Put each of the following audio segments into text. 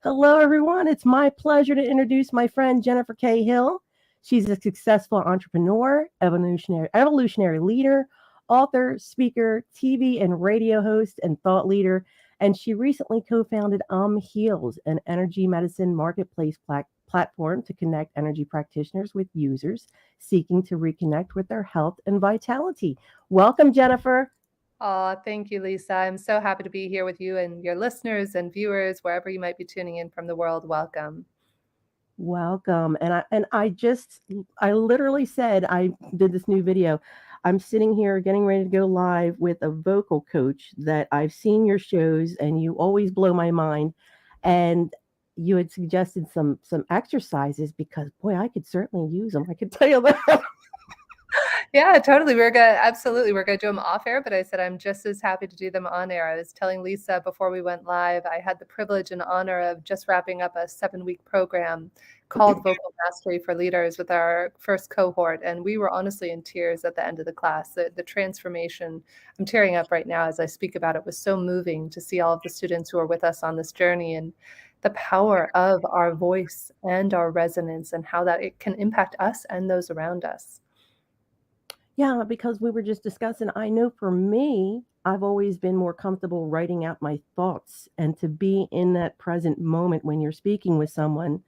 Hello, everyone. It's my pleasure to introduce my friend Jennifer K. Hill. She's a successful entrepreneur, evolutionary leader, author, speaker, TV and radio host, and thought leader. And she recently co-founded Heals, an energy medicine marketplace platform to connect energy practitioners with users seeking to reconnect with their health and vitality. Welcome, Jennifer. Oh, thank you, Lisa. I'm so happy to be here with you and your listeners and viewers, wherever you might be tuning in from the world. Welcome. Welcome. I literally said I did this new video. I'm sitting here getting ready to go live with a vocal coach that I've seen your shows and you always blow my mind. And you had suggested some exercises because boy, I could certainly use them. I could tell you that. Yeah, totally. Absolutely. We're going to do them off air, but I said I'm just as happy to do them on air. I was telling Lisa before we went live, I had the privilege and honor of just wrapping up a 7-week program called Vocal Mastery for Leaders with our first cohort. And we were honestly in tears at the end of the class. The transformation, I'm tearing up right now as I speak about it, was so moving to see all of the students who are with us on this journey and the power of our voice and our resonance and how that it can impact us and those around us. Yeah, because we were just discussing, I know for me, I've always been more comfortable writing out my thoughts and to be in that present moment when you're speaking with someone,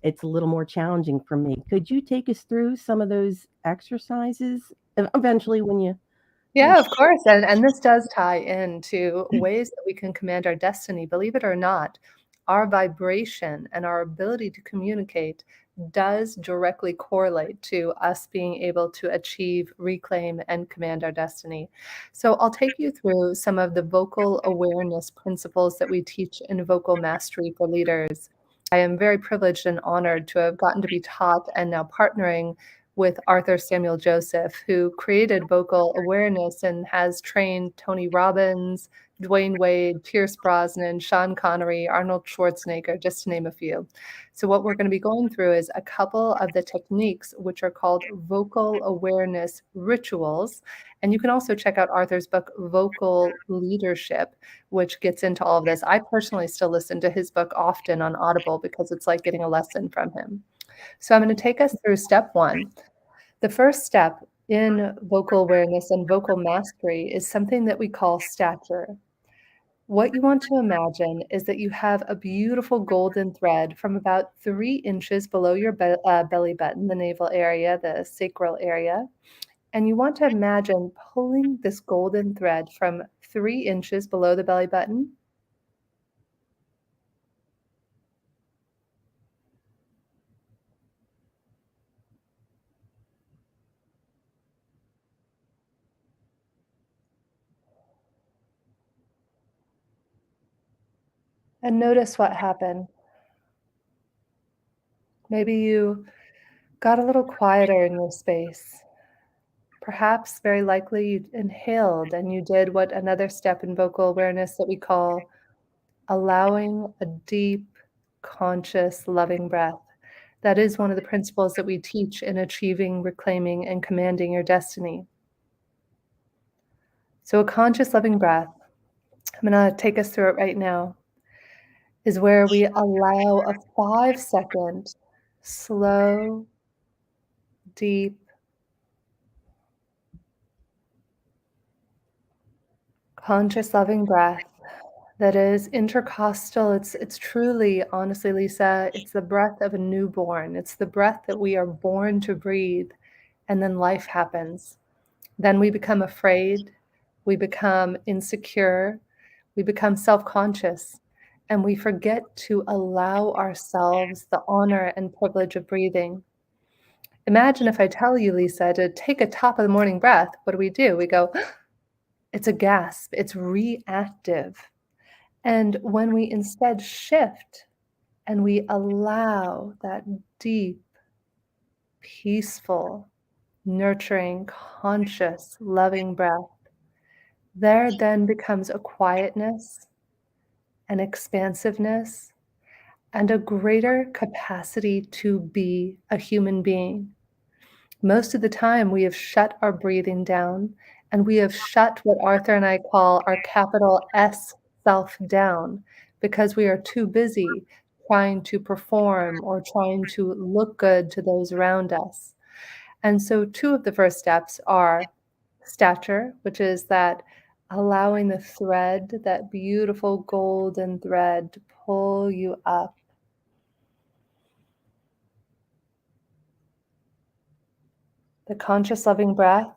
it's a little more challenging for me. Could you take us through some of those exercises eventually when you Yeah, of course. And this does tie into ways that we can command our destiny. Believe it or not, our vibration and our ability to communicate does directly correlate to us being able to achieve, reclaim, and command our destiny. So I'll take you through some of the vocal awareness principles that we teach in Vocal Mastery for Leaders. I am very privileged and honored to have gotten to be taught and now partnering with Arthur Samuel Joseph, who created vocal awareness and has trained Tony Robbins, Dwayne Wade, Pierce Brosnan, Sean Connery, Arnold Schwarzenegger, just to name a few. So what we're going to be going through is a couple of the techniques which are called vocal awareness rituals. And you can also check out Arthur's book, Vocal Leadership, which gets into all of this. I personally still listen to his book often on Audible because it's like getting a lesson from him. So I'm going to take us through step one. The first step in vocal awareness and vocal mastery is something that we call stature. What you want to imagine is that you have a beautiful golden thread from about 3 inches below your belly button, the navel area, the sacral area. And you want to imagine pulling this golden thread from 3 inches below the belly button and notice what happened. Maybe you got a little quieter in your space. Perhaps, very likely, you inhaled and you did what another step in vocal awareness that we call allowing a deep, conscious, loving breath. That is one of the principles that we teach in achieving, reclaiming, and commanding your destiny. So a conscious, loving breath, I'm going to take us through it right now, is where we allow a 5-second, slow, deep, conscious, loving breath that is intercostal. It's truly, honestly, Lisa, it's the breath of a newborn. It's the breath that we are born to breathe, and then life happens. Then we become afraid, we become insecure, we become self-conscious, and we forget to allow ourselves the honor and privilege of breathing. Imagine if I tell you, Lisa, to take a top of the morning breath, what do? We go, it's a gasp, it's reactive. And when we instead shift and we allow that deep, peaceful, nurturing, conscious, loving breath, there then becomes a quietness, an expansiveness, and a greater capacity to be a human being. Most of the time, we have shut our breathing down and we have shut what Arthur and I call our capital S self down because we are too busy trying to perform or trying to look good to those around us. And so two of the first steps are stature, which is that allowing the thread, that beautiful golden thread, to pull you up. The conscious loving breath.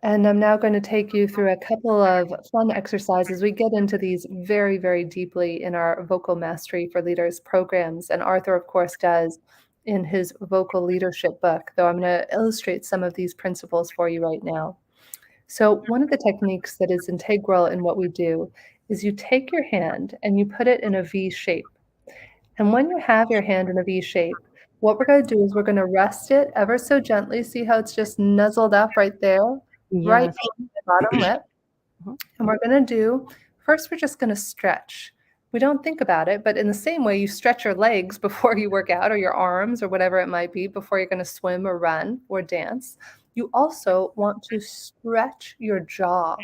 And I'm now going to take you through a couple of fun exercises. We get into these very, very deeply in our Vocal Mastery for Leaders programs. And Arthur, of course, does in his vocal leadership book, though I'm going to illustrate some of these principles for you right now. So one of the techniques that is integral in what we do is you take your hand and you put it in a V shape. And when you have your hand in a V shape, what we're going to do is we're going to rest it ever so gently. See how it's just nuzzled up right there, right Yes. on the bottom lip. And we're going to do, first we're just going to stretch. We don't think about it, but in the same way you stretch your legs before you work out, or your arms, or whatever it might be, before you're going to swim or run or dance, you also want to stretch your jaw.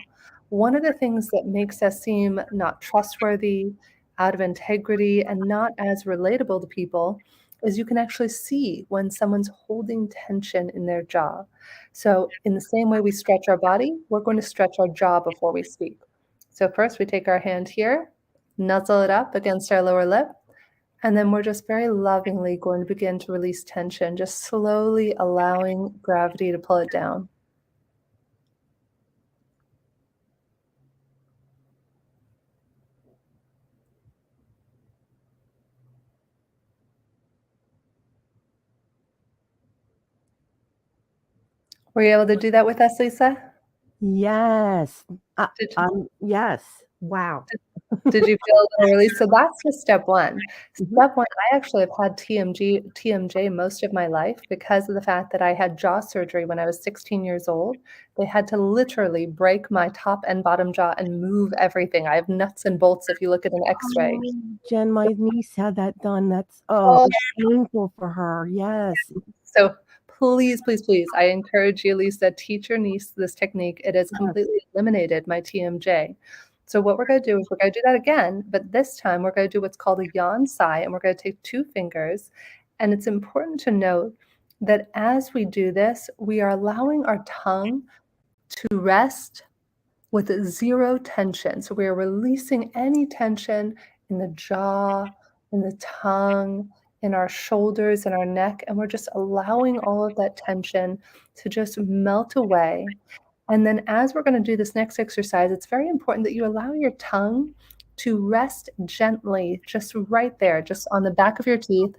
One of the things that makes us seem not trustworthy, out of integrity, and not as relatable to people is you can actually see when someone's holding tension in their jaw. So in the same way we stretch our body, we're going to stretch our jaw before we speak. So first we take our hand here, nuzzle it up against our lower lip, and then we're just very lovingly going to begin to release tension, just slowly allowing gravity to pull it down. Were you able to do that with us, Lisa? Yes. Did, Yes. Wow. did you feel a release? So that's just step one. Step one, I actually have had TMJ most of my life because of the fact that I had jaw surgery when I was 16 years old. They had to literally break my top and bottom jaw and move everything. I have nuts and bolts if you look at an x-ray. Oh, Jen, my niece had that done. That's Oh, it's painful for her. Yes. so please, please, please, I encourage you, Lisa, teach your niece this technique. It has Yes. completely eliminated my TMJ. So what we're going to do is we're going to do that again, but this time we're going to do what's called a yawn sigh, and we're going to take 2 fingers. And it's important to note that as we do this, we are allowing our tongue to rest with 0 tension. So we are releasing any tension in the jaw, in the tongue, in our shoulders, in our neck, and we're just allowing all of that tension to just melt away. And then as we're going to do this next exercise, it's very important that you allow your tongue to rest gently, just right there, just on the back of your teeth.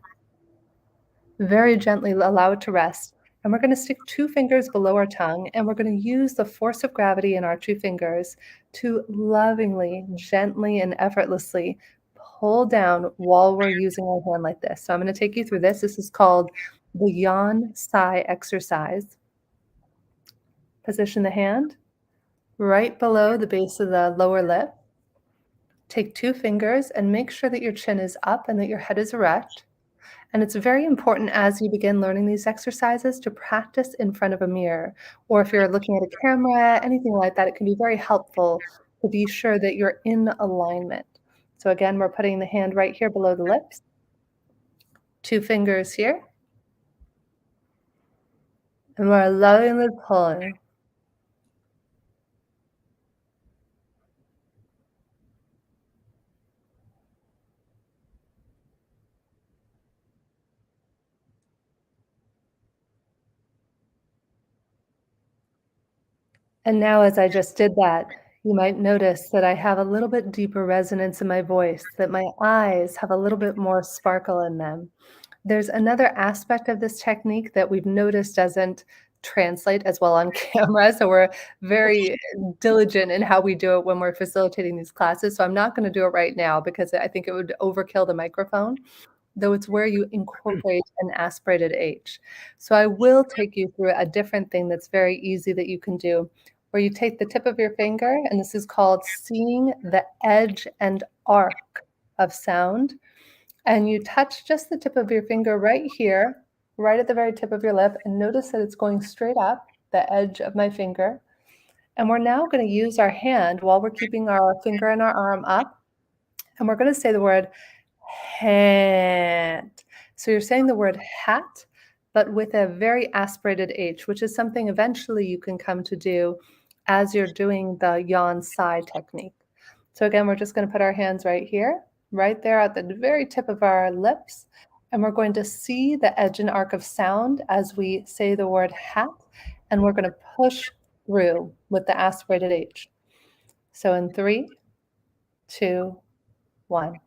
Very gently allow it to rest. And we're going to stick 2 fingers below our tongue, and we're going to use the force of gravity in our 2 fingers to lovingly, gently, and effortlessly pull down while we're using our hand like this. So I'm going to take you through this. This is called the yawn sigh exercise. Position the hand right below the base of the lower lip. Take 2 fingers and make sure that your chin is up and that your head is erect. And it's very important as you begin learning these exercises to practice in front of a mirror, or if you're looking at a camera, anything like that, it can be very helpful to be sure that you're in alignment. So again, we're putting the hand right here below the lips, 2 fingers here, and we're lovingly pulling. And now as I just did that, you might notice that I have a little bit deeper resonance in my voice, that my eyes have a little bit more sparkle in them. There's another aspect of this technique that we've noticed doesn't translate as well on camera, so we're very diligent in how we do it when we're facilitating these classes. So I'm not going to do it right now because I think it would overkill the microphone, though it's where you incorporate an aspirated H. So I will take you through a different thing that's very easy that you can do, where you take the tip of your finger, and this is called seeing the edge and arc of sound. And you touch just the tip of your finger right here, right at the very tip of your lip, and notice that it's going straight up, the edge of my finger. And we're now going to use our hand while we're keeping our finger and our arm up, and we're going to say the word Hat. So you're saying the word hat, but with a very aspirated H, which is something eventually you can come to do as you're doing the yawn sigh technique. So again, we're just going to put our hands right here, right there at the very tip of our lips, and we're going to see the edge and arc of sound as we say the word hat, and we're going to push through with the aspirated H. So in 3, 2, 1.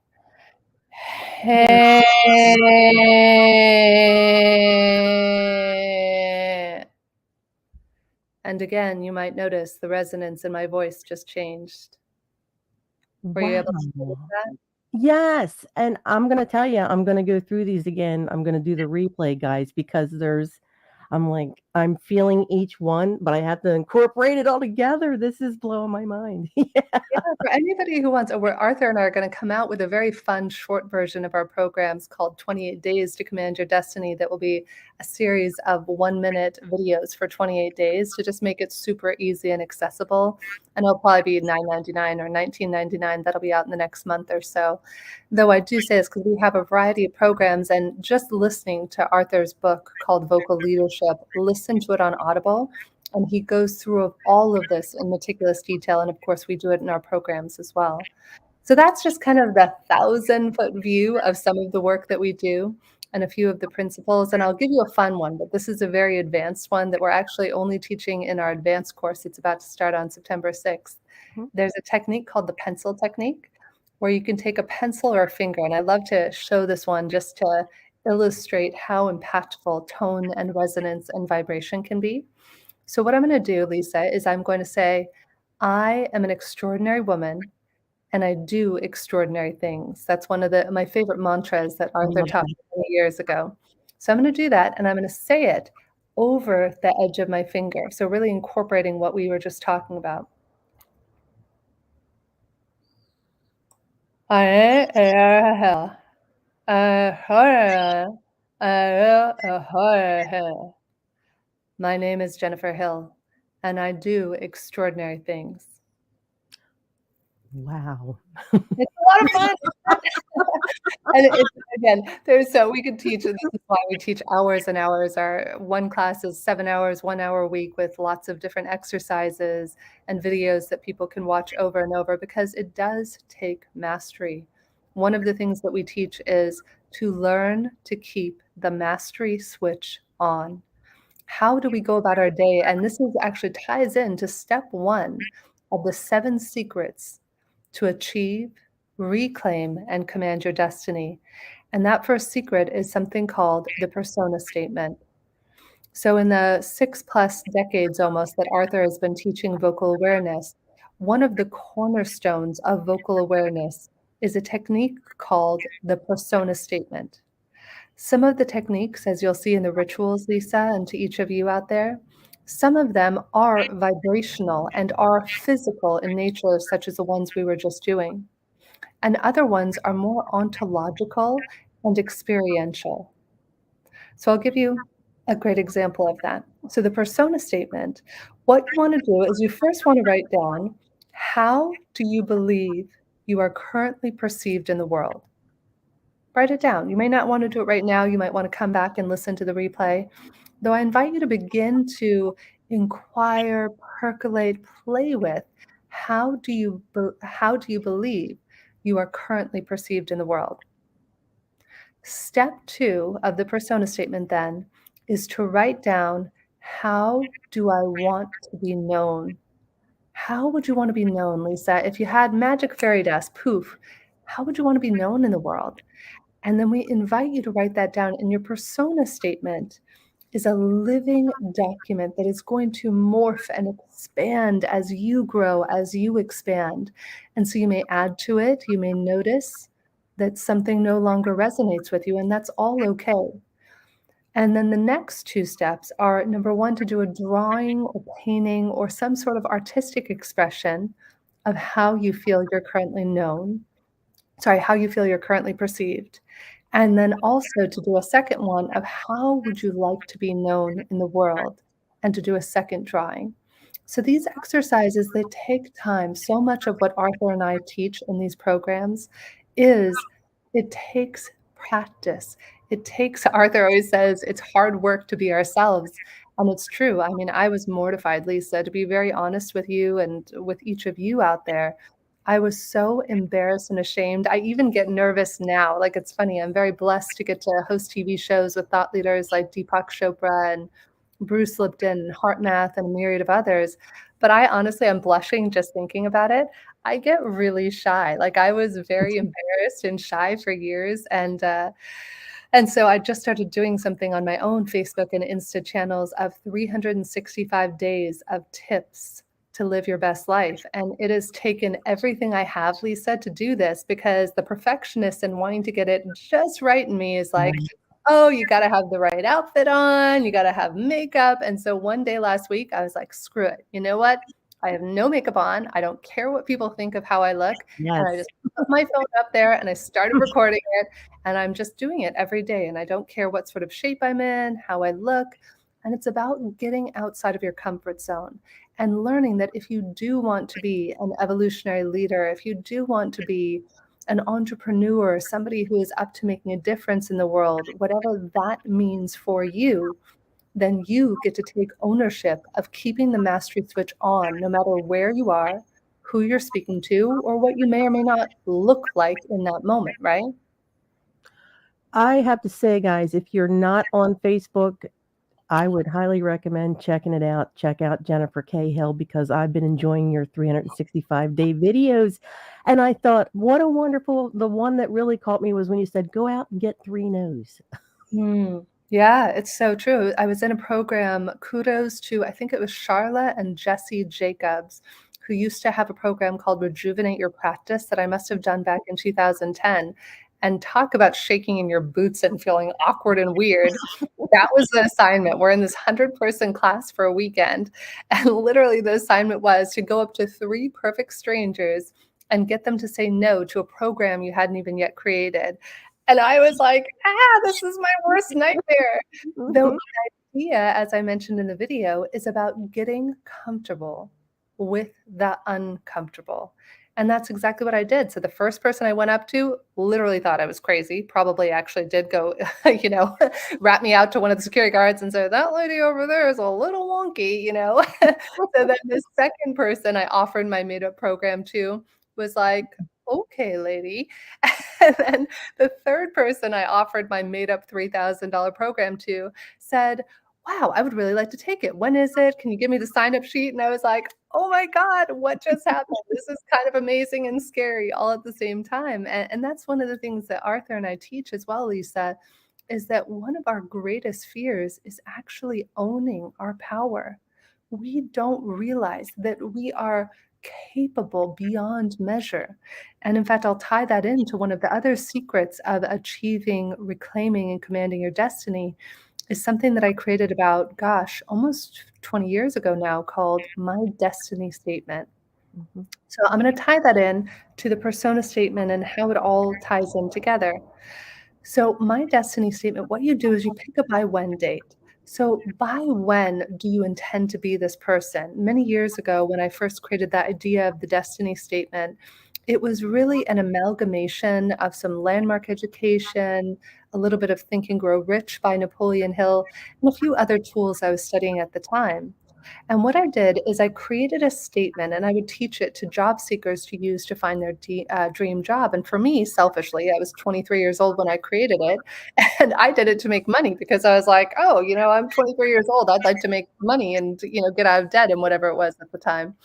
And again, you might notice the resonance in my voice just changed. Were you able to notice that? Yes. And I'm going to tell you, I'm going to go through these again. I'm going to do the replay, guys, because I'm feeling each one, but I have to incorporate it all together. This is blowing my mind. Yeah, for anybody who wants, Arthur and I are going to come out with a very fun short version of our programs called 28 Days to Command Your Destiny. That will be a series of 1-minute videos for 28 days to just make it super easy and accessible. And it'll probably be $9.99 or $19.99. That'll be out in the next month or so. Though I do say this because we have a variety of programs, and just listening to Arthur's book called Vocal Leadership, listen to it on Audible. And he goes through all of this in meticulous detail. And of course, we do it in our programs as well. So that's just kind of the 1,000-foot view of some of the work that we do and a few of the principles. And I'll give you a fun one, but this is a very advanced one that we're actually only teaching in our advanced course. It's about to start on September 6th. There's a technique called the pencil technique, where you can take a pencil or a finger. And I love to show this one just to illustrate how impactful tone and resonance and vibration can be. So what I'm going to do, Lisa, is I'm going to say, I am an extraordinary woman and I do extraordinary things. That's one of my favorite mantras that Arthur taught me many years ago. So I'm going to do that, and I'm going to say it over the edge of my finger. So really incorporating what we were just talking about. My name is Jennifer Hill, and I do extraordinary things. Wow. It's a lot of fun. And again, we could teach, and this is why we teach hours and hours. Our one class is 7 hours, 1 hour a week, with lots of different exercises and videos that people can watch over and over, because it does take mastery. One of the things that we teach is to learn to keep the mastery switch on. How do we go about our day? And this actually ties into step 1 of the 7 secrets to achieve, reclaim, and command your destiny. And that first secret is something called the persona statement. So in the 6+ decades almost that Arthur has been teaching vocal awareness, one of the cornerstones of vocal awareness is a technique called the persona statement. Some of the techniques, as you'll see in the rituals, Lisa, and to each of you out there, some of them are vibrational and are physical in nature, such as the ones we were just doing. And other ones are more ontological and experiential. So I'll give you a great example of that. So the persona statement, what you want to do is you first want to write down, how do you believe you are currently perceived in the world? Write it down. You may not want to do it right now. You might want to come back and listen to the replay. Though I invite you to begin to inquire, percolate, play with, how do you believe you are currently perceived in the world? Step 2 of the persona statement then is to write down, how do I want to be known? How would you want to be known, Lisa? If you had magic fairy dust, poof, how would you want to be known in the world? And then we invite you to write that down. And your persona statement is a living document that is going to morph and expand as you grow, as you expand. And so you may add to it, you may notice that something no longer resonates with you, and that's all okay. And then the next 2 steps are, number 1, to do a drawing or painting or some sort of artistic expression of how you feel you're currently how you feel you're currently perceived. And then also to do a second one of, how would you like to be known in the world, and to do a second drawing. So these exercises, they take time. So much of what Arthur and I teach in these programs is It takes practice. It takes, Arthur always says, it's hard work to be ourselves. And it's true. I mean, I was mortified, Lisa, to be very honest with you and with each of you out there. I was so embarrassed and ashamed. I even get nervous now. Like, it's funny. I'm very blessed to get to host TV shows with thought leaders like Deepak Chopra and Bruce Lipton and Heart Math and a myriad of others. But I honestly, I'm blushing just thinking about it. I get really shy. Like, I was very embarrassed and shy for years. And so I just started doing something on my own Facebook and Insta channels of 365 days of tips to live your best life. And it has taken everything I have, Lisa, to do this, because the perfectionist and wanting to get it just right in me is like, oh, you got to have the right outfit on, you got to have makeup. And so one day last week, I was like, screw it. You know what? I have no makeup on. I don't care what people think of how I look. Yes. And I just put my phone up there and I started recording it. And I'm just doing it every day. And I don't care what sort of shape I'm in, how I look. And it's about getting outside of your comfort zone and learning that if you do want to be an evolutionary leader, if you do want to be an entrepreneur, somebody who is up to making a difference in the world, whatever that means for you, then you get to take ownership of keeping the mastery switch on, no matter where you are, who you're speaking to, or what you may or may not look like in that moment, right? I have to say, guys, if you're not on Facebook, I would highly recommend checking it out. Check out Jennifer Cahill, because I've been enjoying your 365-day videos. And I thought, what a wonderful, the one that really caught me was when you said, go out and get 3 no's. Yeah, it's so true. I was in a program, kudos to, I think it was Charlotte and Jesse Jacobs, who used to have a program called Rejuvenate Your Practice that I must have done back in 2010. And talk about shaking in your boots and feeling awkward and weird. That was the assignment. We're in this 100-person class for a weekend. And literally the assignment was to go up to 3 perfect strangers and get them to say no to a program you hadn't even yet created. And I was like, this is my worst nightmare. The idea, as I mentioned in the video, is about getting comfortable with the uncomfortable. And that's exactly what I did. So the first person I went up to literally thought I was crazy, probably actually did go, rat me out to one of the security guards and say, that lady over there is a little wonky, So then the second person I offered my made-up program to was like, okay, lady. And then the third person I offered my made-up $3,000 program to said, wow, I would really like to take it. When is it? Can you give me the sign-up sheet? And I was like, oh my God, what just happened? This is kind of amazing and scary all at the same time. And that's one of the things that Arthur and I teach as well, Lisa, is that one of our greatest fears is actually owning our power. We don't realize that we are capable beyond measure. And in fact, I'll tie that into one of the other secrets of achieving, reclaiming, and commanding your destiny is something that I created about, almost 20 years ago now, called My Destiny Statement. So I'm going to tie that in to the persona statement and how it all ties in together. So my destiny statement, what you do is you pick a by when date. So by when do you intend to be this person? Many years ago, when I first created that idea of the destiny statement, it was really an amalgamation of some landmark education, a little bit of Think and Grow Rich by Napoleon Hill, and a few other tools I was studying at the time. And what I did is I created a statement and I would teach it to job seekers to use to find their dream job. And for me, selfishly, I was 23 years old when I created it. And I did it to make money because I was like, oh, I'm 23 years old. I'd like to make money and, get out of debt and whatever it was at the time.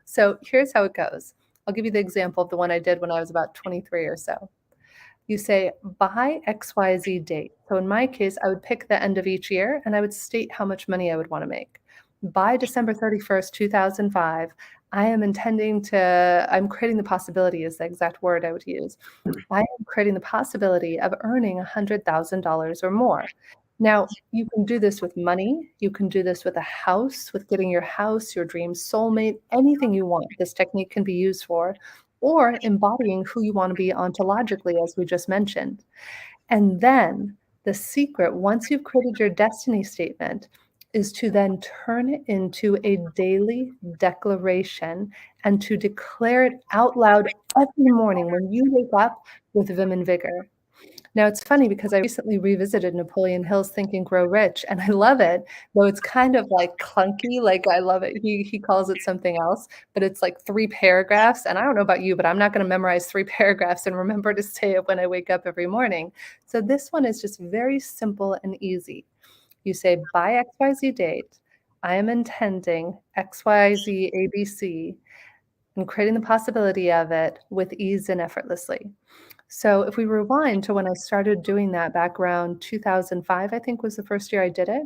So here's how it goes. I'll give you the example of the one I did when I was about 23 or so. You say, by XYZ date. So in my case, I would pick the end of each year and I would state how much money I would want to make. By December 31st, 2005, I'm creating the possibility is the exact word I would use. I am creating the possibility of earning $100,000 or more. Now, you can do this with money. You can do this with a house, with getting your house, your dream soulmate, anything you want. This technique can be used for, or embodying who you want to be ontologically, as we just mentioned. And then the secret, once you've created your destiny statement, is to then turn it into a daily declaration and to declare it out loud every morning when you wake up with vim and vigor. Now, it's funny because I recently revisited Napoleon Hill's Think and Grow Rich, and I love it, though it's kind of like clunky. Like, I love it. He calls it something else, but it's like 3 paragraphs. And I don't know about you, but I'm not going to memorize 3 paragraphs and remember to say it when I wake up every morning. So this one is just very simple and easy. You say, by XYZ date, I am intending XYZ ABC and creating the possibility of it with ease and effortlessly. So if we rewind to when I started doing that back around 2005, I think was the first year I did it,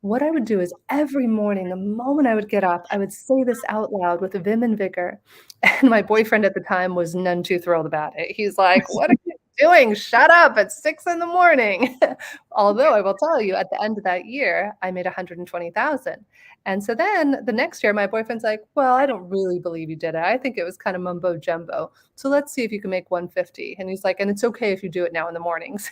what I would do is every morning, the moment I would get up, I would say this out loud with vim and vigor. And my boyfriend at the time was none too thrilled about it. He's like, "What are you doing? Shut up at 6 in the morning." Although I will tell you, at the end of that year, I made 120,000. And so then the next year, my boyfriend's like, "Well, I don't really believe you did it. I think it was kind of mumbo jumbo. So let's see if you can make 150." And he's like, "And it's okay if you do it now in the mornings."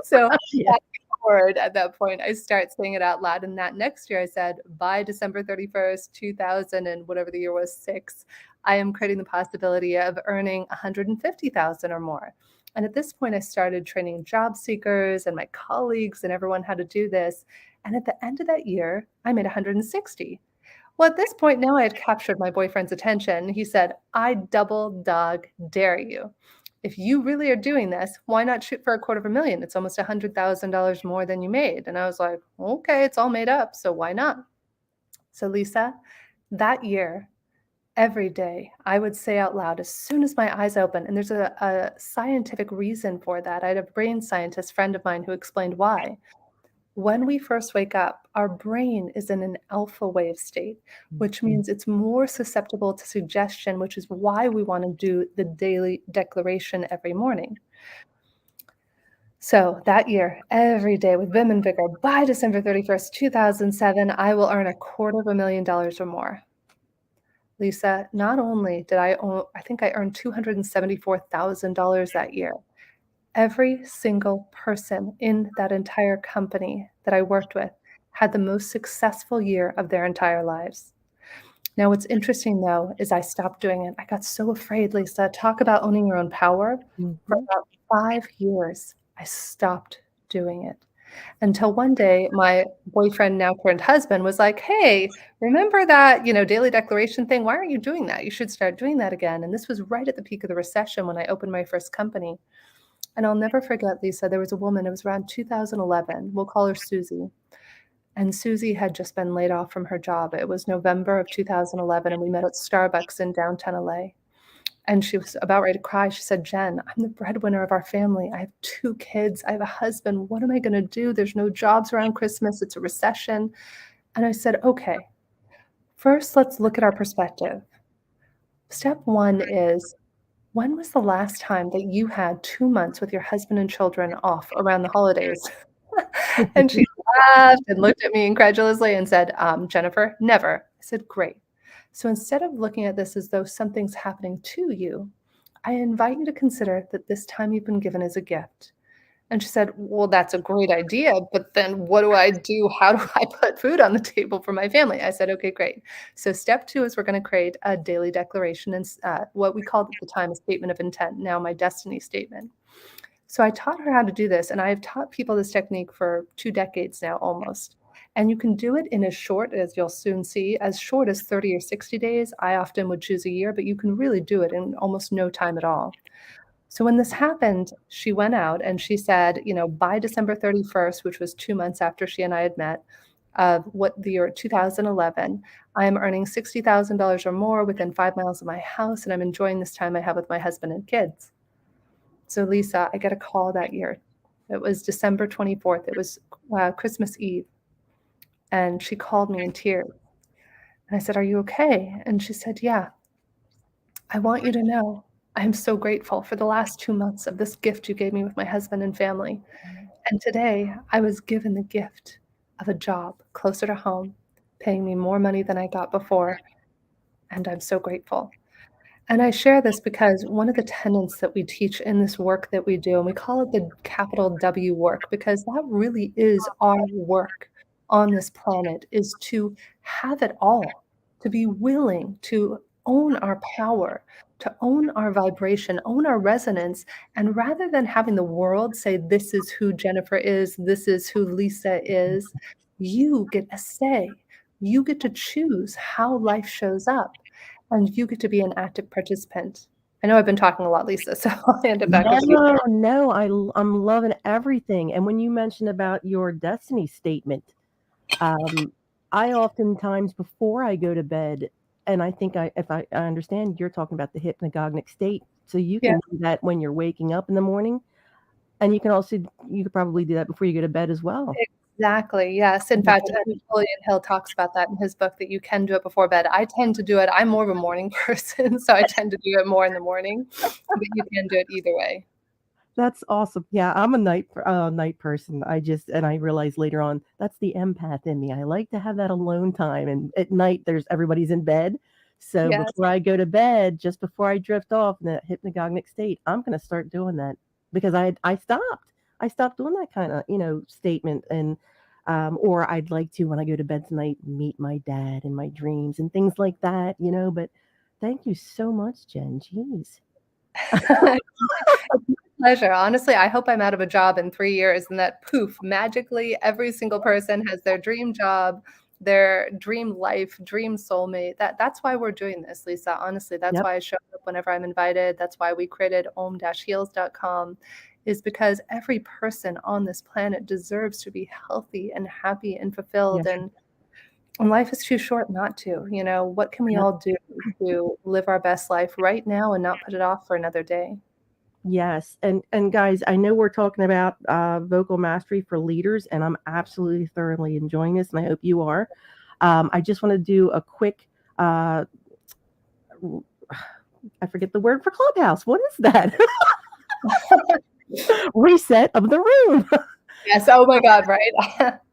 So Yeah. forward at that point, I start saying it out loud. And that next year I said, by December 31st, 2000 and whatever the year was, 6, I am creating the possibility of earning 150,000 or more. And at this point, I started training job seekers and my colleagues and everyone how to do this. And at the end of that year, I made 160. Well, at this point now I had captured my boyfriend's attention. He said, "I double dog dare you. If you really are doing this, why not shoot for $250,000? It's almost $100,000 more than you made." And I was like, "Okay, it's all made up, so why not?" So Lisa, that year, every day, I would say out loud as soon as my eyes open, and there's a scientific reason for that. I had a brain scientist friend of mine who explained why. When we first wake up, our brain is in an alpha wave state, which means it's more susceptible to suggestion, which is why we want to do the daily declaration every morning. So that year, every day with vim and vigor, by December 31st, 2007, I will earn $250,000 or more. Lisa, not only did I think I earned $274,000 that year. Every single person in that entire company that I worked with had the most successful year of their entire lives. Now, what's interesting though, is I stopped doing it. I got so afraid, Lisa. Talk about owning your own power. For Mhm. about 5 years, I stopped doing it. Until one day, my boyfriend, now current husband, was like, "Hey, remember that, daily declaration thing? Why aren't you doing that? You should start doing that again." And this was right at the peak of the recession when I opened my first company. And I'll never forget, Lisa, there was a woman, it was around 2011, we'll call her Susie. And Susie had just been laid off from her job. It was November of 2011, and we met at Starbucks in downtown LA. And she was about ready to cry. She said, "Jen, I'm the breadwinner of our family. I have 2 kids. I have a husband. What am I going to do? There's no jobs around Christmas. It's a recession." And I said, "Okay, first let's look at our perspective. Step 1 is, when was the last time that you had 2 months with your husband and children off around the holidays?" And she laughed and looked at me incredulously and said, "Jennifer, never." I said, "Great. So instead of looking at this as though something's happening to you, I invite you to consider that this time you've been given is a gift." And she said, "Well, that's a great idea, but then what do I do? How do I put food on the table for my family?" I said, "Okay, great. So step 2 is we're going to create a daily declaration and what we called at the time a statement of intent, now my destiny statement." So I taught her how to do this, and I've taught people this technique for 2 decades now almost. And you can do it in as short, as you'll soon see, as short as 30 or 60 days. I often would choose a year, but you can really do it in almost no time at all. So when this happened, she went out and she said, by December 31st, which was 2 months after she and I had met, of what the year 2011, I am earning $60,000 or more within 5 miles of my house, and I'm enjoying this time I have with my husband and kids. So Lisa, I get a call that year. It was December 24th. It was Christmas Eve. And she called me in tears. And I said, "Are you okay?" And she said, "Yeah. I want you to know I am so grateful for the last 2 months of this gift you gave me with my husband and family. And today I was given the gift of a job closer to home, paying me more money than I got before. And I'm so grateful." And I share this because one of the tenets that we teach in this work that we do, and we call it the capital W work, because that really is our work on this planet, is to have it all, to be willing to own our power, to own our vibration, own our resonance. And rather than having the world say, this is who Jennifer is, this is who Lisa is, you get a say. You get to choose how life shows up, and you get to be an active participant. I know I've been talking a lot, Lisa, so I'll hand it back over to you. No, I'm loving everything. And when you mentioned about your destiny statement, I oftentimes before I go to bed, and I think if I understand, you're talking about the hypnagogic state. So you Yeah. can do that when you're waking up in the morning, and you could probably do that before you go to bed as well. Exactly. Yes. In fact, Napoleon Hill talks about that in his book, that you can do it before bed. I tend to do it. I'm more of a morning person, so I tend to do it more in the morning, but you can do it either way. That's awesome. Yeah, I'm a night person. I realized later on that's the empath in me. I like to have that alone time, and at night everybody's in bed. So Yes. before I go to bed, just before I drift off in that hypnagogic state, I'm going to start doing that because I stopped. I stopped doing that kind of statement, and or I'd like to when I go to bed tonight meet my dad in my dreams and things like that. But thank you so much, Jen. Jeez. Pleasure. Honestly, I hope I'm out of a job in 3 years and that poof, magically every single person has their dream job, their dream life, dream soulmate. That's why we're doing this, Lisa. Honestly, that's Yep. why I show up whenever I'm invited. That's why we created om-heals.com, is because every person on this planet deserves to be healthy and happy and fulfilled. Yes. And life is too short not to. What can we Yep. all do to live our best life right now and not put it off for another day? Yes, and guys, I know we're talking about vocal mastery for leaders, and I'm absolutely thoroughly enjoying this, and I hope you are. I just want to do a quick, I forget the word for Clubhouse. What is that? Reset of the room. Yes. Oh my God. Right.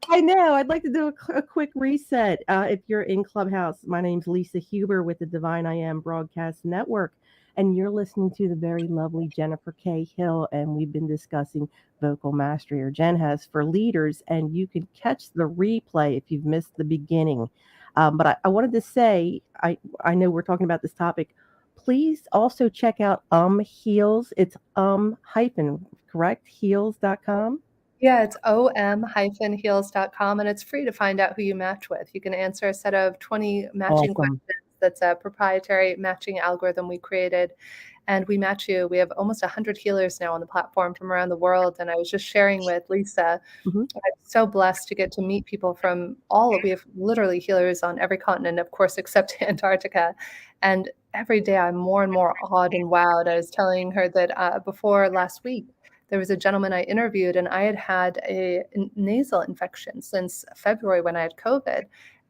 I know. I'd like to do a quick reset. If you're in Clubhouse, my name's Lisa Huber with the Divine I Am Broadcast Network, and you're listening to the very lovely Jennifer K. Hill, and we've been discussing vocal mastery, or Jen has, for leaders, and you can catch the replay if you've missed the beginning. But I wanted to say, I know we're talking about this topic. Please also check out Heals. It's hyphen, correct? Heals.com. Yeah, it's om-heals.com, and it's free to find out who you match with. You can answer a set of 20 matching Awesome. questions. That's a proprietary matching algorithm we created, and we match you. We have almost 100 healers now on the platform from around the world, and I was just sharing with Lisa, Mm-hmm. I'm so blessed to get to meet people from we have literally healers on every continent, of course, except Antarctica. And every day I'm more and more awed and wowed. I was telling her that before last week, there was a gentleman I interviewed, and I had had a nasal infection since February when I had COVID.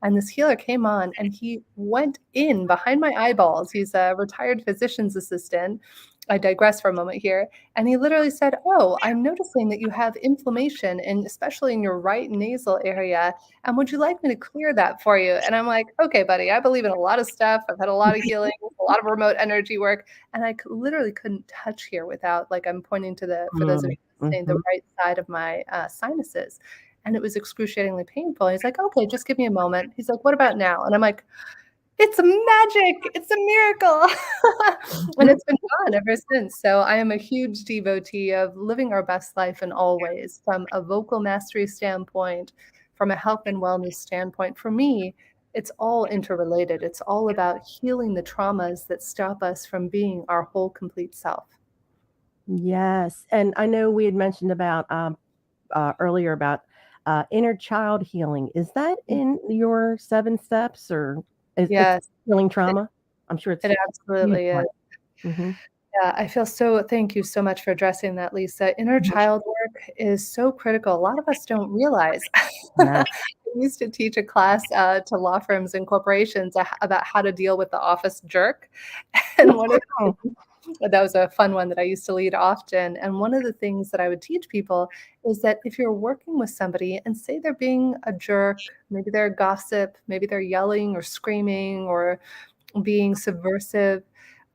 And this healer came on and he went in behind my eyeballs. He's a retired physician's assistant. I digress for a moment here. And he literally said, "Oh, I'm noticing that you have inflammation, and especially in your right nasal area. And would you like me to clear that for you?" And I'm like, "Okay, buddy, I believe in a lot of stuff. I've had a lot of healing, a lot of remote energy work. And I literally couldn't touch here without, like, I'm pointing to for those of you listening, the right side of my sinuses. And it was excruciatingly painful. He's like, "Okay, just give me a moment." He's like, "What about now?" And I'm like, "It's magic. It's a miracle." And it's been gone ever since. So I am a huge devotee of living our best life in all ways, from a vocal mastery standpoint, from a health and wellness standpoint. For me, it's all interrelated. It's all about healing the traumas that stop us from being our whole, complete self. Yes, and I know we had mentioned about earlier about inner child healing. Is that in your 7 steps, or it's Yes, healing it, trauma? I'm sure it's it a huge absolutely is. part. Hmm. Yeah, thank you so much for addressing that, Lisa. Inner child work is so critical. A lot of us don't realize. Yeah. I used to teach a class to law firms and corporations about how to deal with the office jerk. And that was a fun one that I used to lead often. And one of the things that I would teach people is that if you're working with somebody and say they're being a jerk, maybe they're a gossip, maybe they're yelling or screaming or being subversive,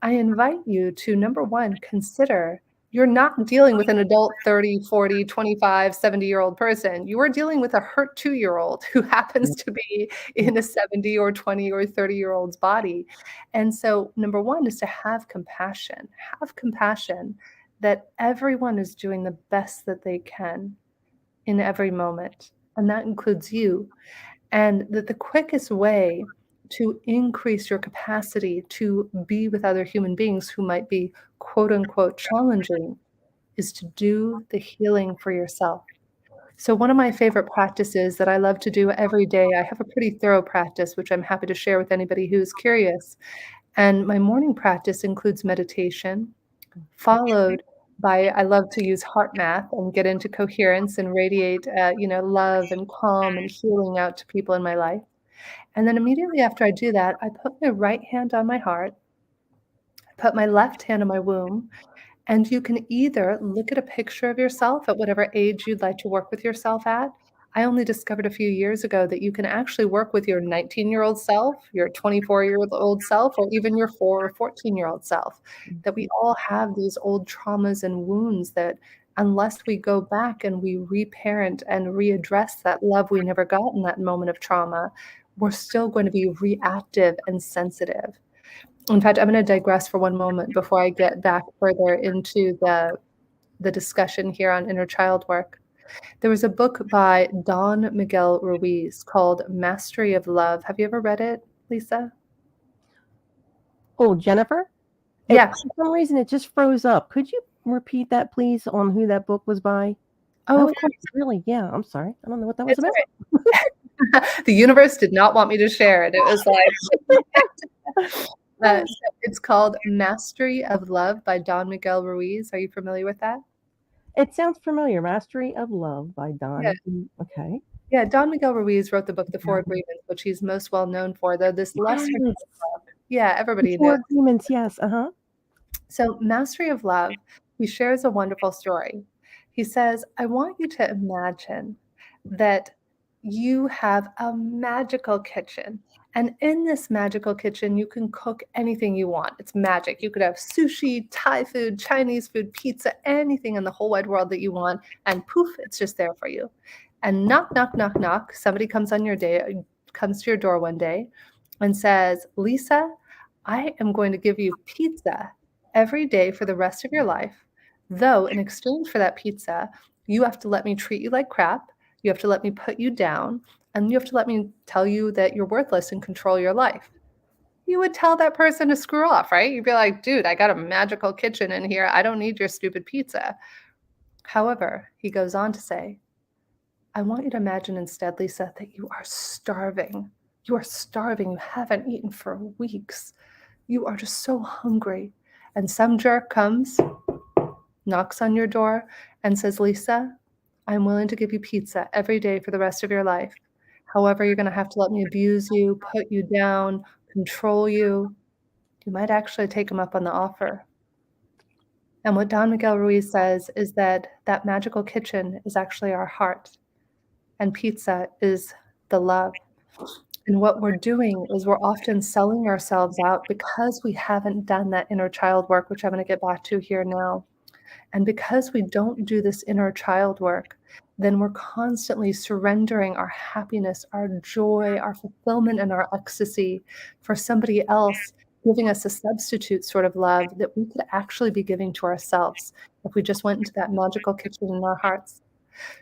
I invite you to, number one, consider You're not dealing with an adult 30, 40, 25, 70-year-old person. You are dealing with a hurt 2-year-old who happens to be in a 70 or 20 or 30-year-old's body. And so number one is to have compassion. Have compassion that everyone is doing the best that they can in every moment. And that includes you. And that the quickest way to increase your capacity to be with other human beings who might be quote unquote challenging is to do the healing for yourself. So one of my favorite practices that I love to do every day, I have a pretty thorough practice, which I'm happy to share with anybody who's curious. And my morning practice includes meditation, followed by, I love to use heart math and get into coherence and radiate, love and calm and healing out to people in my life. And then immediately after I do that, I put my right hand on my heart, put my left hand on my womb, and you can either look at a picture of yourself at whatever age you'd like to work with yourself at. I only discovered a few years ago that you can actually work with your 19-year-old self, your 24-year-old self, or even your 4 or 14-year-old self. That we all have these old traumas and wounds that unless we go back and we reparent and readdress that love we never got in that moment of trauma, we're still going to be reactive and sensitive. In fact, I'm going to digress for one moment before I get back further into the discussion here on inner child work. There was a book by Don Miguel Ruiz called Mastery of Love. Have you ever read it, Lisa? Oh, Jennifer? Yeah. For some reason, it just froze up. Could you repeat that, please, on who that book was by? Oh, of course. Really? Yeah, I'm sorry. I don't know what that was about. Right. The universe did not want me to share it. It was like... So it's called Mastery of Love by Don Miguel Ruiz. Are you familiar with that? It sounds familiar. Mastery of Love by Don. Yeah. Okay. Yeah, Don Miguel Ruiz wrote the book, The Four Agreements, which he's most well known for, though this lesser book. Yeah, everybody knows. Four Agreements, yes. So Mastery of Love, he shares a wonderful story. He says, I want you to imagine that you have a magical kitchen. And in this magical kitchen, you can cook anything you want. It's magic. You could have sushi, Thai food, Chinese food, pizza, anything in the whole wide world that you want. And poof, it's just there for you. And knock, knock, knock, knock. Somebody comes to your door one day and says, Lisa, I am going to give you pizza every day for the rest of your life. Though in exchange for that pizza, you have to let me treat you like crap. You have to let me put you down, and you have to let me tell you that you're worthless and control your life. You would tell that person to screw off, right? You'd be like, dude, I got a magical kitchen in here. I don't need your stupid pizza. However, he goes on to say, I want you to imagine instead, Lisa, that you are starving. You are starving. You haven't eaten for weeks. You are just so hungry. And some jerk comes, knocks on your door, and says, Lisa, I'm willing to give you pizza every day for the rest of your life. However, you're going to have to let me abuse you, put you down, control you. You might actually take him up on the offer. And what Don Miguel Ruiz says is that that magical kitchen is actually our heart, and pizza is the love. And what we're doing is we're often selling ourselves out because we haven't done that inner child work, which I'm going to get back to here now. And because we don't do this inner child work, then we're constantly surrendering our happiness, our joy, our fulfillment, and our ecstasy for somebody else, giving us a substitute sort of love that we could actually be giving to ourselves if we just went into that magical kitchen in our hearts.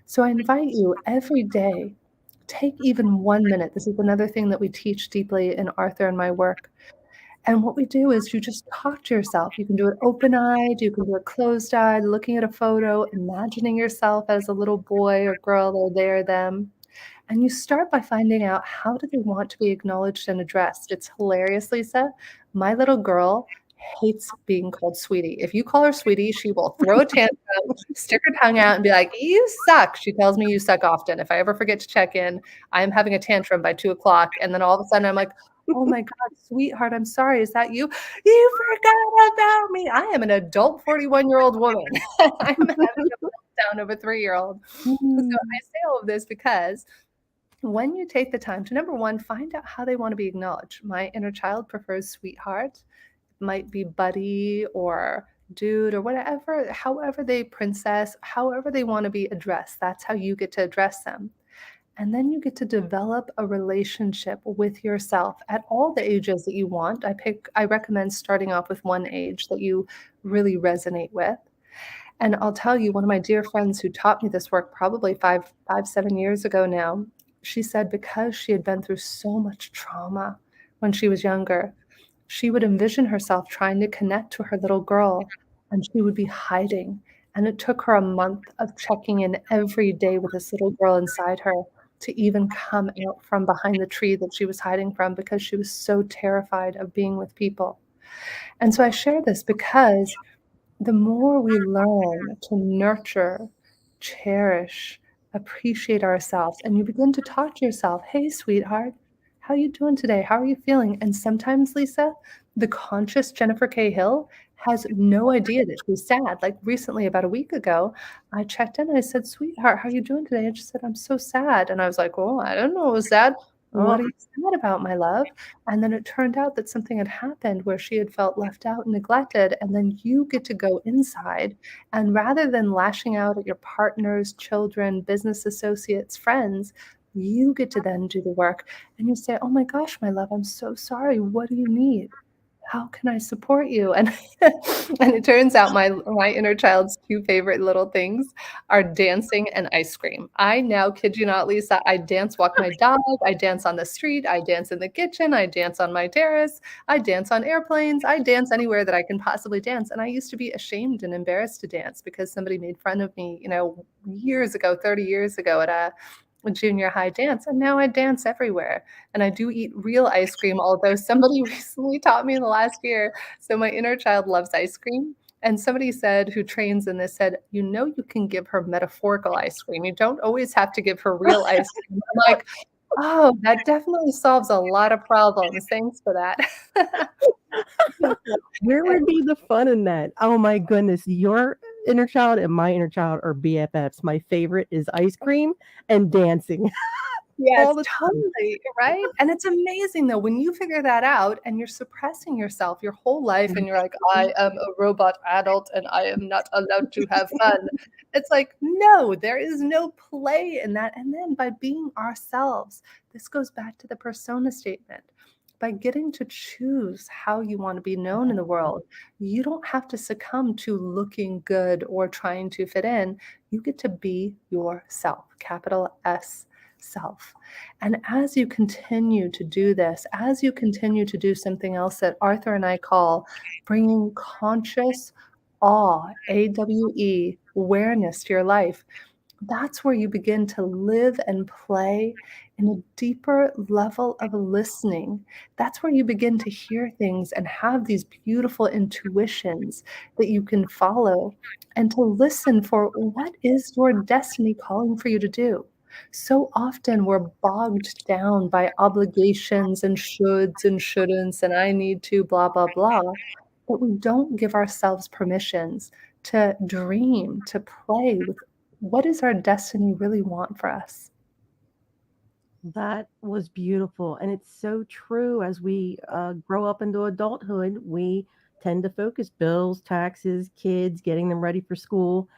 So I invite you every day, take even 1 minute. This is another thing that we teach deeply in Arthur and my work. And what we do is you just talk to yourself. You can do it open-eyed, you can do it closed-eyed, looking at a photo, imagining yourself as a little boy or girl or they or them. And you start by finding out, how do they want to be acknowledged and addressed? It's hilarious, Lisa. My little girl hates being called sweetie. If you call her sweetie, she will throw a tantrum, stick her tongue out and be like, you suck. She tells me you suck often. If I ever forget to check in, I'm having a tantrum by 2:00. And then all of a sudden I'm like, oh my God, sweetheart, I'm sorry. Is that you? You forgot about me. I am an adult 41-year-old woman. I'm having a meltdown of a 3-year-old. So I say all of this because when you take the time to, number one, find out how they want to be acknowledged. My inner child prefers sweetheart. It might be buddy or dude, or whatever, however they princess, however they want to be addressed. That's how you get to address them. And then you get to develop a relationship with yourself at all the ages that you want. I recommend starting off with one age that you really resonate with. And I'll tell you, one of my dear friends who taught me this work probably 7 years ago now, she said because she had been through so much trauma when she was younger, she would envision herself trying to connect to her little girl, and she would be hiding. And it took her a month of checking in every day with this little girl inside her to even come out from behind the tree that she was hiding from because she was so terrified of being with people. And so I share this because the more we learn to nurture, cherish, appreciate ourselves, and you begin to talk to yourself, "Hey, sweetheart, how you doing today? How are you feeling?" And sometimes, Lisa, the conscious Jennifer K. Hill has no idea that she's sad. Like recently, about a week ago, I checked in and I said, "Sweetheart, how are you doing today?" And she said, "I'm so sad." And I was like, "Oh, I don't know, I was sad. What Oh, are you sad about, my love?" And then it turned out that something had happened where she had felt left out and neglected. And then you get to go inside. And rather than lashing out at your partners, children, business associates, friends, you get to then do the work. And you say, "Oh my gosh, my love, I'm so sorry. What do you need? How can I support you?" And and it turns out my inner child's two favorite little things are dancing and ice cream. I now kid you not, Lisa, I dance, walk my dog, I dance on the street, I dance in the kitchen, I dance on my terrace, I dance on airplanes, I dance anywhere that I can possibly dance. And I used to be ashamed and embarrassed to dance because somebody made fun of me, years ago, 30 years ago at a junior high dance. And now I dance everywhere. And I do eat real ice cream, although somebody recently taught me in the last year. So my inner child loves ice cream. And somebody said, who trains in this, said, you can give her metaphorical ice cream. You don't always have to give her real ice cream. I'm like, oh, that definitely solves a lot of problems. Thanks for that. where would be the fun in that? Oh my goodness, your inner child and my inner child are BFFs. My favorite is ice cream and dancing Yes, all the time. totally, right? And it's amazing though, when you figure that out and you're suppressing yourself your whole life and you're like, "I am a robot adult and I am not allowed to have fun." It's like, no, there is no play in that. And then by being ourselves, this goes back to the persona statement. By getting to choose how you want to be known in the world, you don't have to succumb to looking good or trying to fit in. You get to be yourself, capital S self. And as you continue to do this, as you continue to do something else that Arthur and I call bringing conscious AWE, awareness to your life, that's where you begin to live and play in a deeper level of listening. That's where you begin to hear things and have these beautiful intuitions that you can follow and to listen for what is your destiny calling for you to do. So often we're bogged down by obligations and shoulds and shouldn'ts and I need to, blah, blah, blah. But we don't give ourselves permissions to dream, to play with what does our destiny really want for us? That was beautiful. And it's so true as we grow up into adulthood, we tend to focus bills, taxes, kids, getting them ready for school,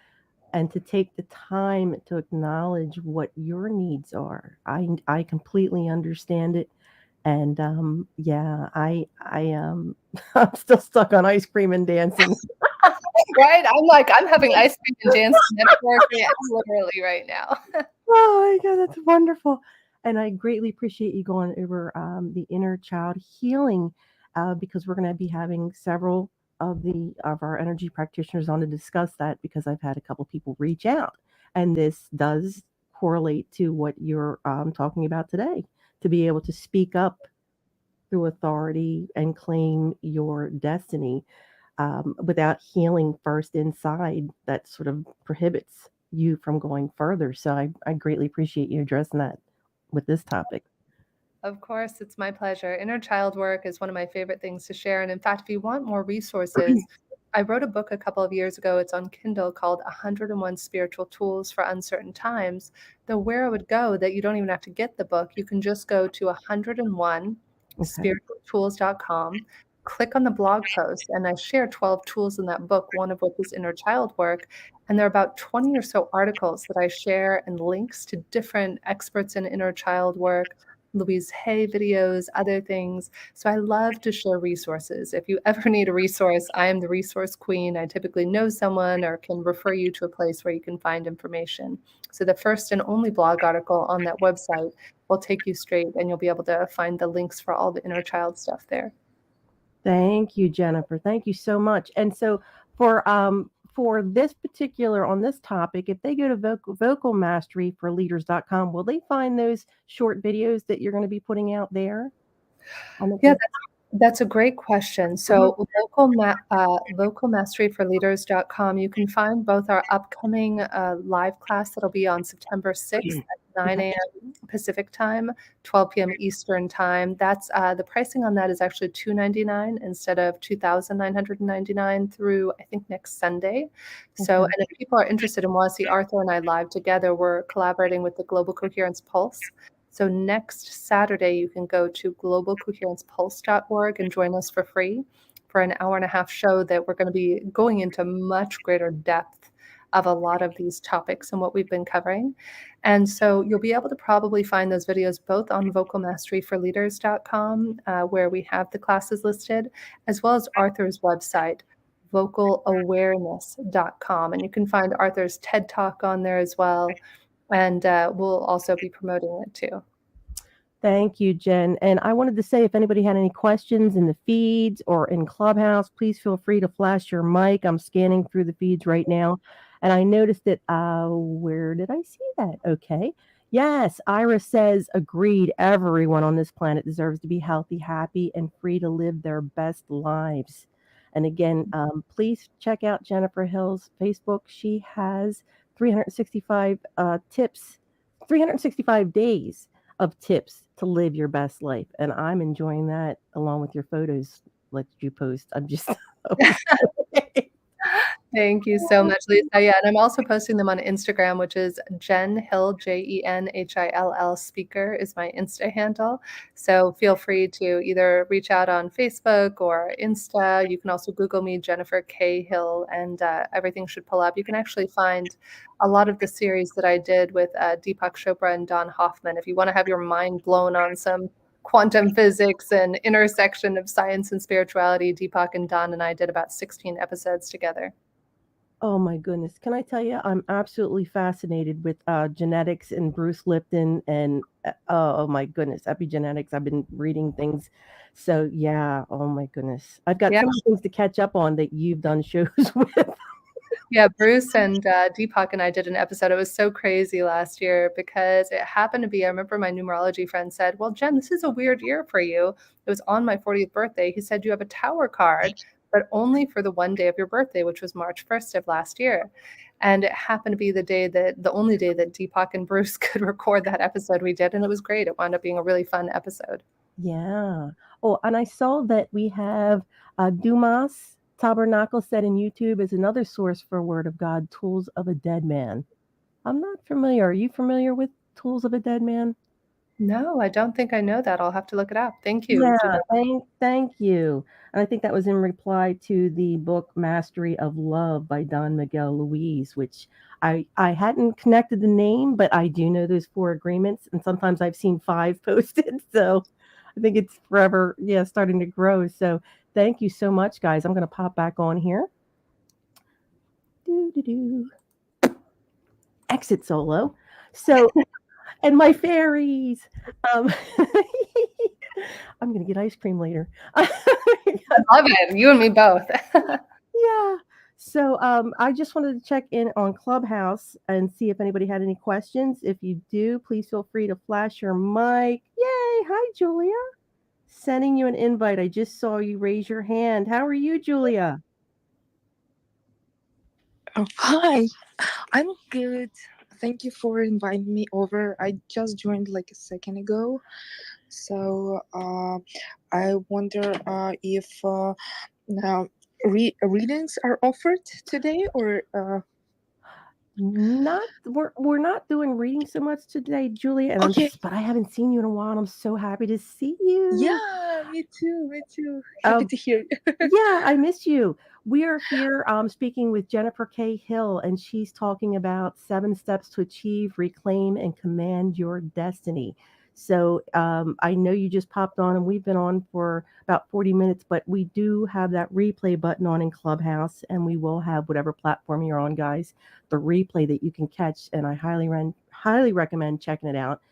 and to take the time to acknowledge what your needs are. I completely understand it. And yeah, I'm still stuck on ice cream and dancing. Right? I'm like, I'm having ice cream and dancing metaphorically and literally right now. Oh my God, that's wonderful. And I greatly appreciate you going over the inner child healing because we're going to be having several of our energy practitioners on to discuss that because I've had a couple people reach out, and this does correlate to what you're talking about today. To be able to speak up through authority and claim your destiny without healing first inside, that sort of prohibits you from going further. So I greatly appreciate you addressing that with this topic. Of course, it's my pleasure. Inner child work is one of my favorite things to share. And in fact, if you want more resources, I wrote a book a couple of years ago. It's on Kindle called 101 Spiritual Tools for Uncertain Times. Though where I would go that you don't even have to get the book, you can just go to 101 Okay. spiritualtools.com. click on the blog post, and I share 12 tools in that book, one of which is inner child work. And there are about 20 or so articles that I share and links to different experts in inner child work, Louise Hay videos, other things. So I love to share resources. If you ever need a resource, I am the resource queen. I typically know someone or can refer you to a place where you can find information. So the first and only blog article on that website will take you straight, and you'll be able to find the links for all the inner child stuff there. Thank you, Jennifer. Thank you so much. And so for this particular on this topic, if they go to vocalmasteryforleaders.com, will they find those short videos that you're going to be putting out there? Yeah, that's a great question. So vocalmasteryforleaders.com, you can find both our upcoming live class that'll be on September 6th at 9 a.m. Pacific time, 12 p.m. Eastern time. That's the pricing on that is actually $299 instead of $2,999 through, I think, next Sunday. So, and if people are interested and want to see Arthur and I live together, we're collaborating with the Global Coherence Pulse. So next Saturday, you can go to globalcoherencepulse.org and join us for free for an hour-and-a-half show that we're going to be going into much greater depth of a lot of these topics and what we've been covering. And so you'll be able to probably find those videos both on vocalmasteryforleaders.com, where we have the classes listed, as well as Arthur's website, vocalawareness.com. And you can find Arthur's TED Talk on there as well. And we'll also be promoting it too. Thank you, Jen. And I wanted to say, if anybody had any questions in the feeds or in Clubhouse, please feel free to flash your mic. I'm scanning through the feeds right now. And I noticed that, where did I see that? Okay. Yes, Ira says, agreed. Everyone on this planet deserves to be healthy, happy, and free to live their best lives. And again, please check out Jennifer Hill's Facebook. She has 365 tips, 365 days of tips to live your best life. And I'm enjoying that along with your photos that you post. I'm just Thank you so much, Lisa. Yeah, and I'm also posting them on Instagram, which is Jen Hill, JenHill speaker is my Insta handle. So feel free to either reach out on Facebook or Insta. You can also Google me, Jennifer K. Hill, and everything should pull up. You can actually find a lot of the series that I did with Deepak Chopra and Don Hoffman. If you want to have your mind blown on some quantum physics and intersection of science and spirituality, Deepak and Don and I did about 16 episodes together. Oh my goodness. Can I tell you, I'm absolutely fascinated with genetics and Bruce Lipton and oh my goodness, epigenetics. I've been reading things. So yeah, oh my goodness. I've got so many things to catch up on that you've done shows with. Yeah, Bruce and Deepak and I did an episode. It was so crazy last year because it happened to be, I remember my numerology friend said, well, Jen, this is a weird year for you. It was on my 40th birthday. He said, you have a tower card, but only for the one day of your birthday, which was March 1st of last year. And it happened to be the only day that Deepak and Bruce could record that episode we did. And it was great. It wound up being a really fun episode. Yeah. Oh, and I saw that we have Dumas Tabernacle set in YouTube is another source for Word of God, Tools of a Dead Man. I'm not familiar. Are you familiar with Tools of a Dead Man? No, I don't think I know that. I'll have to look it up. Thank you. Yeah, thank you. And I think that was in reply to the book Mastery of Love by Don Miguel Luis, which I hadn't connected the name, but I do know those 4 agreements. And sometimes I've seen 5 posted. So I think it's forever, starting to grow. So thank you so much, guys. I'm going to pop back on here. Exit solo. So, and my fairies. I'm going to get ice cream later. I love it. You and me both. Yeah. So I just wanted to check in on Clubhouse and see if anybody had any questions. If you do, please feel free to flash your mic. Yay. Hi, Julia. Sending you an invite. I just saw you raise your hand. How are you, Julia? Oh, hi. I'm good. Thank you for inviting me over. I just joined like a second ago. So I wonder if now readings are offered today or we're not doing reading so much today, Julia. And okay. but I haven't seen you in a while. And I'm so happy to see you. Yeah, Me too. Me too. Happy to hear you. Yeah, I miss you. We are here speaking with Jennifer K. Hill, and she's talking about 7 steps to achieve, reclaim, and command your destiny. So I know you just popped on, and we've been on for about 40 minutes, but we do have that replay button on in Clubhouse, and we will have whatever platform you're on, guys, the replay that you can catch, and I highly recommend checking it out.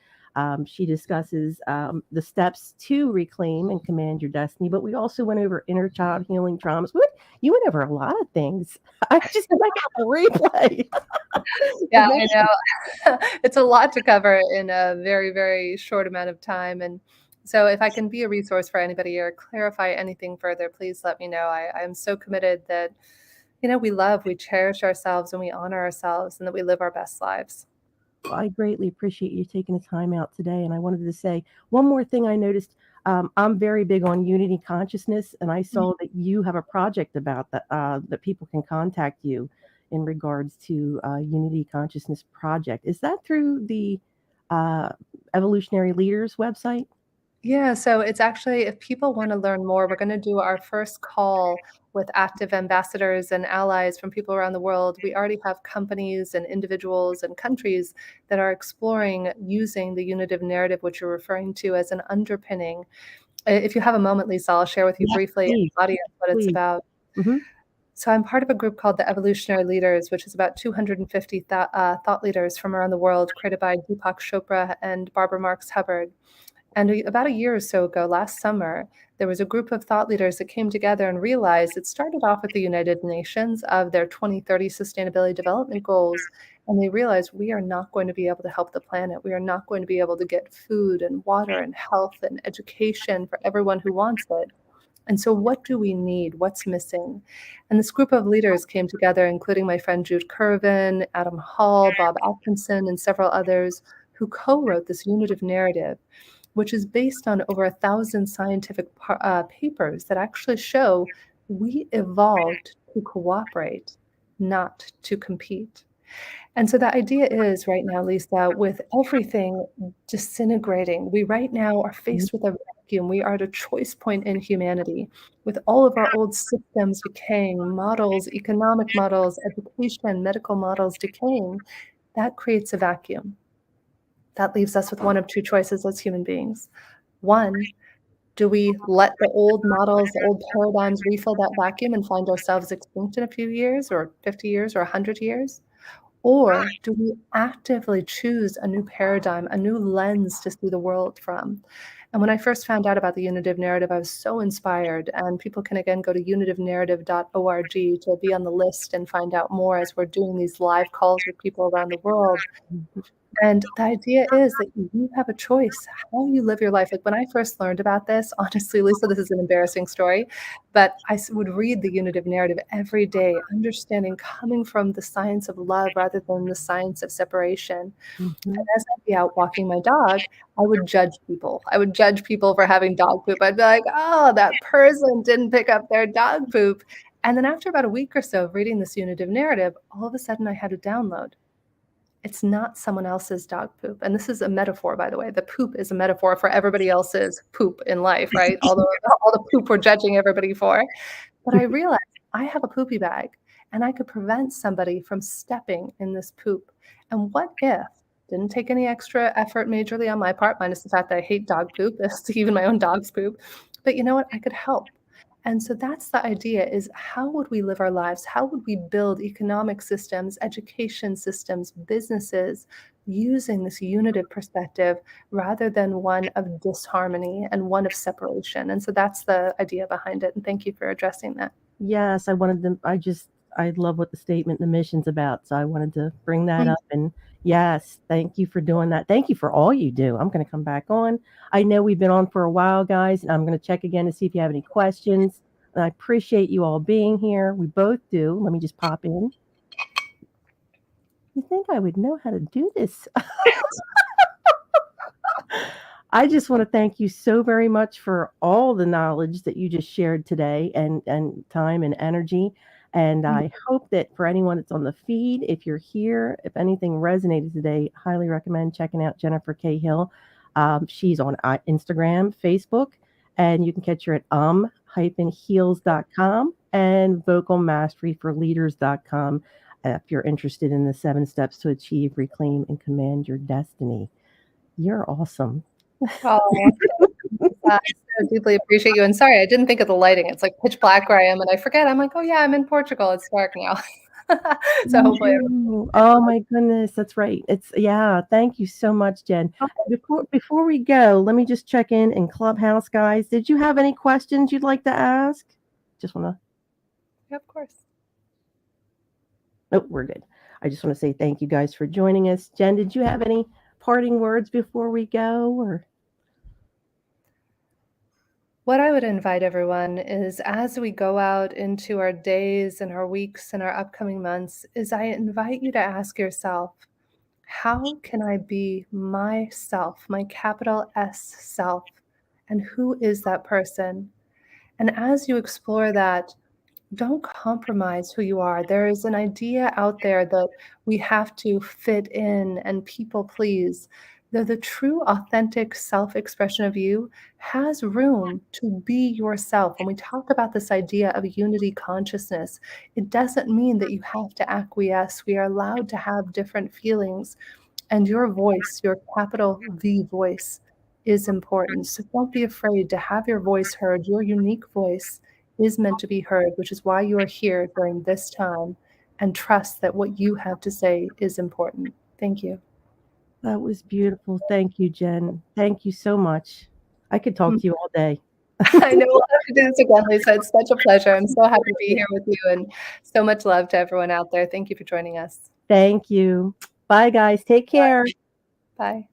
She discusses the steps to reclaim and command your destiny, but we also went over inner child healing traumas. You went over a lot of things. I just got the replay. Yeah, I know. It's a lot to cover in a very, very short amount of time. And so if I can be a resource for anybody or clarify anything further, please let me know. I am so committed that, we cherish ourselves and we honor ourselves and that we live our best lives. I greatly appreciate you taking the time out today. And I wanted to say one more thing I noticed. I'm very big on unity consciousness, and I saw that you have a project about that, that people can contact you in regards to Unity Consciousness Project. Is that through the uh, Evolutionary Leaders website? Yeah, so it's actually, if people want to learn more, we're going to do our first call with active ambassadors and allies from people around the world. We already have companies and individuals and countries that are exploring using the unitive narrative, which you're referring to, as an underpinning. If you have a moment, Lisa, I'll share with you Yes, briefly in please. the audience what it's Please. about. Mm-hmm. So I'm part of a group called the Evolutionary Leaders, which is about 250 thought leaders from around the world, created by Deepak Chopra and Barbara Marx Hubbard. And about a year or so ago, last summer, there was a group of thought leaders that came together and realized it started off with the United Nations of their 2030 Sustainability Development Goals. And they realized we are not going to be able to help the planet. We are not going to be able to get food and water and health and education for everyone who wants it. And so what do we need? What's missing? And this group of leaders came together, including my friend Jude Curvin, Adam Hall, Bob Atkinson, and several others who co-wrote this unitive narrative, which is based on over 1,000 scientific papers that actually show we evolved to cooperate, not to compete. And so the idea is right now, Lisa, with everything disintegrating, we right now are faced with a vacuum. We are at a choice point in humanity with all of our old systems decaying, models, economic models, education, medical models decaying. That creates a vacuum. That leaves us with one of two choices as human beings. One, do we let the old models, the old paradigms refill that vacuum and find ourselves extinct in a few years or 50 years or 100 years? Or do we actively choose a new paradigm, a new lens to see the world from? And when I first found out about the unitive narrative, I was so inspired. And people can, again, go to unitivenarrative.org to be on the list and find out more as we're doing these live calls with people around the world. And the idea is that you have a choice how you live your life. Like when I first learned about this, honestly, Lisa, this is an embarrassing story, but I would read the unitive narrative every day, understanding coming from the science of love rather than the science of separation. Mm-hmm. And as I'd be out walking my dog, I would judge people. I would judge people for having dog poop. I'd be like, oh, that person didn't pick up their dog poop. And then after about a week or so of reading this unitive narrative, all of a sudden I had a download. It's not someone else's dog poop. And this is a metaphor, by the way. The poop is a metaphor for everybody else's poop in life, right? All the poop we're judging everybody for. But I realized I have a poopy bag and I could prevent somebody from stepping in this poop. And what if, didn't take any extra effort majorly on my part, minus the fact that I hate dog poop, even my own dog's poop. But you know what? I could help. And so that's the idea, is how would we live our lives? How would we build economic systems, education systems, businesses using this unitive perspective rather than one of disharmony and one of separation? And so that's the idea behind it. And thank you for addressing that. Yes, I wanted them. I love what the statement and the mission's about. So I wanted to bring that up. And yes, thank you for doing that. Thank you for all you do. I'm going to come back on. I know we've been on for a while, guys, and I'm going to check again to see if you have any questions. And I appreciate you all being here. We both do. Let me just pop in. You think I would know how to do this? I just want to thank you so very much for all the knowledge that you just shared today, and time and energy. And I hope that for anyone that's on the feed, if you're here, if anything resonated today, highly recommend checking out Jennifer K. Hill. She's on Instagram, Facebook, And you can catch her at heals.com and vocalmasteryforleaders.com if you're interested in the 7 steps to achieve, reclaim, and command your destiny. You're awesome. Oh, I so deeply appreciate you. And sorry, I didn't think of the lighting. It's like pitch black where I am, and I forget. I'm like, oh yeah, I'm in Portugal. It's dark now. So hopefully, Oh my goodness, that's right. Thank you so much, Jen. Before we go, let me just check in Clubhouse, guys. Did you have any questions you'd like to ask? Just want to. yeah, of course. Nope, we're good. I just want to say thank you guys for joining us. Jen, did you have any parting words before we go, or? What I would invite everyone is, as we go out into our days and our weeks and our upcoming months, is I invite you to ask yourself, how can I be myself, my capital S self? And who is that person? And as you explore that, don't compromise who you are. There is an idea out there that we have to fit in and people please. The true, authentic self-expression of you has room to be yourself. When we talk about this idea of unity consciousness, it doesn't mean that you have to acquiesce. We are allowed to have different feelings. And your voice, your capital V voice, is important. So don't be afraid to have your voice heard. Your unique voice is meant to be heard, which is why you are here during this time, and trust that what you have to say is important. Thank you. That was beautiful. Thank you, Jen. Thank you so much. I could talk to you all day. I know we'll have to do this again, Lisa. It's such a pleasure. I'm so happy to be here with you, and so much love to everyone out there. Thank you for joining us. Thank you. Bye, guys. Take care. Bye.